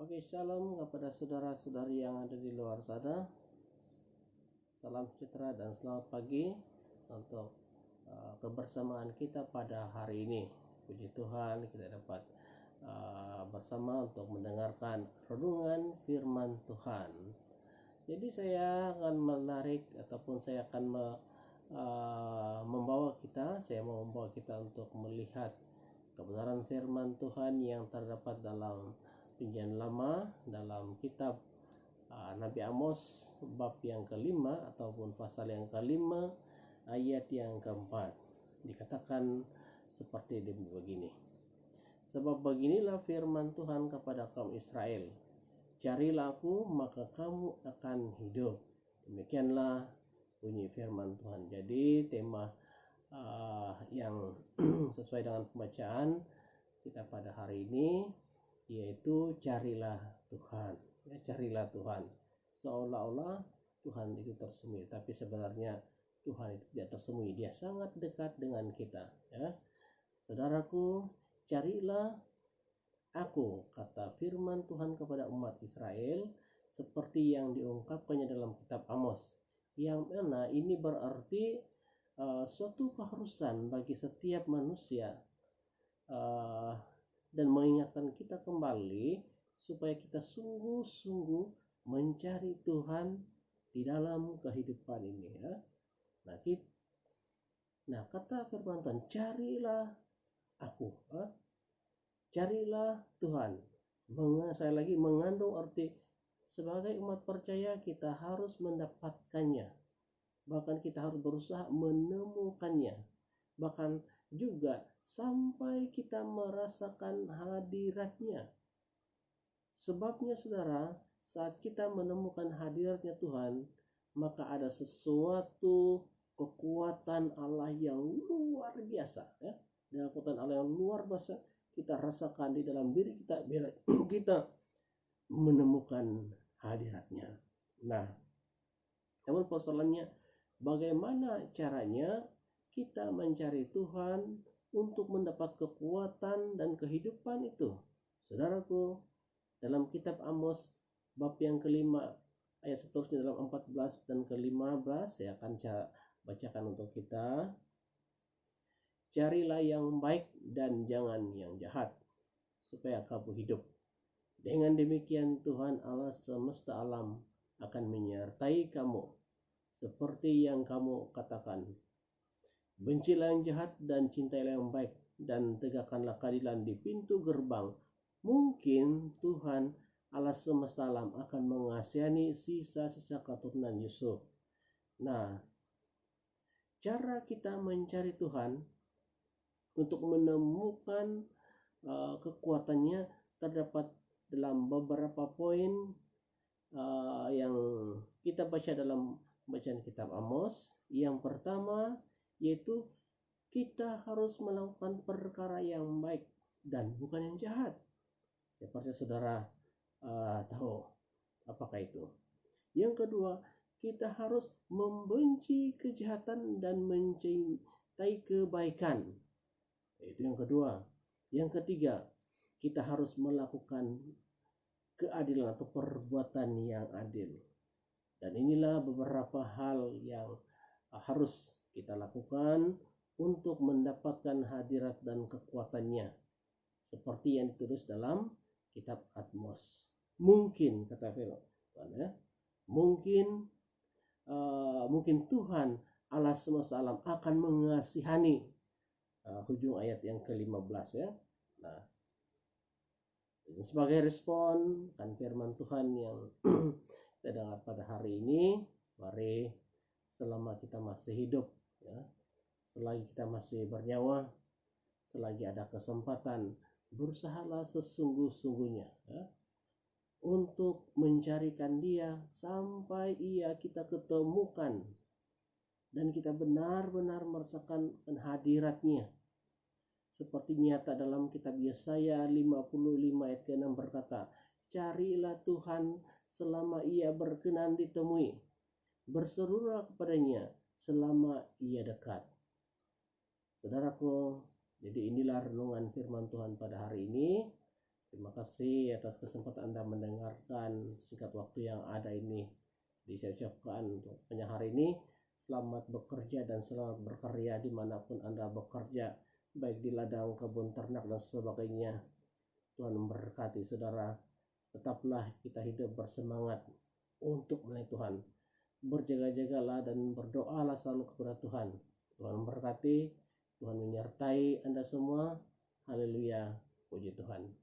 Oke, shalom kepada saudara-saudari yang ada di luar sana. Salam sejahtera dan selamat pagi untuk kebersamaan kita pada hari ini. Puji Tuhan, kita dapat bersama untuk mendengarkan renungan firman Tuhan. Jadi saya akan menarik ataupun saya akan membawa kita untuk melihat kebenaran firman Tuhan yang terdapat dalam Perjanjian Lama, dalam kitab Nabi Amos bab yang kelima ataupun pasal yang kelima ayat yang keempat. Dikatakan seperti begini. Sebab beginilah firman Tuhan kepada kaum Israel, carilah aku maka kamu akan hidup. Demikianlah bunyi firman Tuhan. Jadi tema yang sesuai dengan pembacaan kita pada hari ini yaitu carilah Tuhan. Ya, carilah Tuhan. Seolah-olah Tuhan itu tersembunyi, tapi sebenarnya Tuhan itu tidak tersembunyi. Dia sangat dekat dengan kita. Ya. Saudaraku, carilah aku, kata firman Tuhan kepada umat Israel, seperti yang diungkapkannya dalam kitab Amos. Yang mana ini berarti suatu keharusan bagi setiap manusia dan mengingatkan kita kembali supaya kita sungguh-sungguh mencari Tuhan di dalam kehidupan ini, ya. Nah, kata firman Tuhan, carilah aku, carilah Tuhan. Saya lagi mengandung arti sebagai umat percaya kita harus mendapatkannya. Bahkan kita harus berusaha menemukannya. Bahkan juga sampai kita merasakan hadiratnya. Sebabnya saudara, saat kita menemukan hadiratnya Tuhan, maka ada sesuatu kekuatan Allah yang luar biasa. Ya. Dan kekuatan Allah yang luar biasa kita rasakan di dalam diri kita bila kita menemukan hadiratnya. Nah, namun persoalannya, bagaimana caranya kita mencari Tuhan untuk mendapat kekuatan dan kehidupan itu? Saudaraku, dalam kitab Amos bab yang kelima ayat seterusnya dalam 14 dan ke-15 saya akan bacakan untuk kita. Carilah yang baik dan jangan yang jahat, supaya kamu hidup. Dengan demikian Tuhan Allah semesta alam akan menyertai kamu, seperti yang kamu katakan. Bencilah yang jahat dan cintailah yang baik, dan tegakkanlah keadilan di pintu gerbang. Mungkin Tuhan Allah semesta alam akan mengasihani sisa-sisa keturunan Yusuf. Nah, cara kita mencari Tuhan untuk menemukan kekuatannya terdapat dalam beberapa poin yang kita baca dalam bacaan kitab Amos. Yang pertama yaitu kita harus melakukan perkara yang baik dan bukan yang jahat. Seperti saudara tahu apakah itu. Yang kedua, kita harus membenci kejahatan dan mencintai kebaikan. Itu yang kedua. Yang ketiga, kita harus melakukan keadilan atau perbuatan yang adil. Dan inilah beberapa hal yang harus kita lakukan untuk mendapatkan hadirat dan kekuatannya, seperti yang ditulis dalam kitab Amos. Mungkin, kata Firman, ya, mungkin Tuhan Allah semesta alam akan mengasihani, hujung ayat yang ke-15, ya. Nah, sebagai respon kan firman Tuhan yang kita dengar pada hari ini, mari selama kita masih hidup, ya, selagi kita masih bernyawa, selagi ada kesempatan, berusahalah sesungguh-sungguhnya, ya, untuk mencarikan Dia sampai kita ketemukan dan kita benar-benar merasakan hadiratnya. Seperti nyata dalam kitab Yesaya 55 ayat ke-6 berkata, carilah Tuhan selama Ia berkenan ditemui, berserulah kepadanya selama Ia dekat. Saudaraku, jadi inilah renungan firman Tuhan pada hari ini. Terima kasih atas kesempatan Anda mendengarkan singkat waktu yang ada ini. Saya ucapkan untuk sepanjang hari ini, selamat bekerja dan selamat berkarya dimanapun Anda bekerja, baik di ladang, kebun ternak, dan sebagainya. Tuhan memberkati saudara. Tetaplah kita hidup bersemangat untuk melayani Tuhan. Berjaga-jagalah dan berdoalah selalu kepada Tuhan. Tuhan memberkati, Tuhan menyertai Anda semua. Haleluya, puji Tuhan.